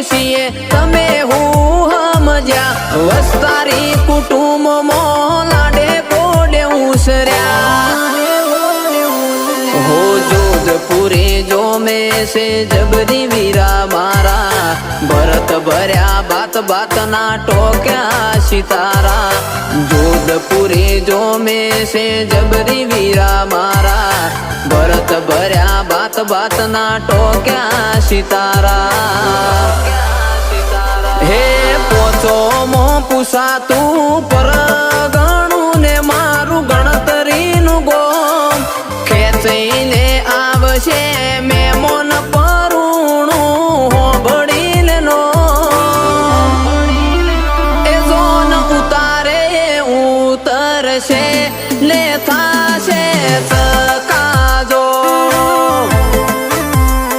છીએ તમે હું સમજ્યા વસ્તારી કુટુંબમાં લાડે કોડે ઉસર્યા हो जोधपुरे जो में से जबरी वीरा मारा भरत भर्या बात बात ना टोक्या सितारा जोधपुरे जो में से जबरी वीरा मारा भरत भर्या बात बात ना टोक्या सितारा हे पोचो मो पुसाતું પરગણું ને મારું ગણતરીનું ગોમ ખેંચીને આવશે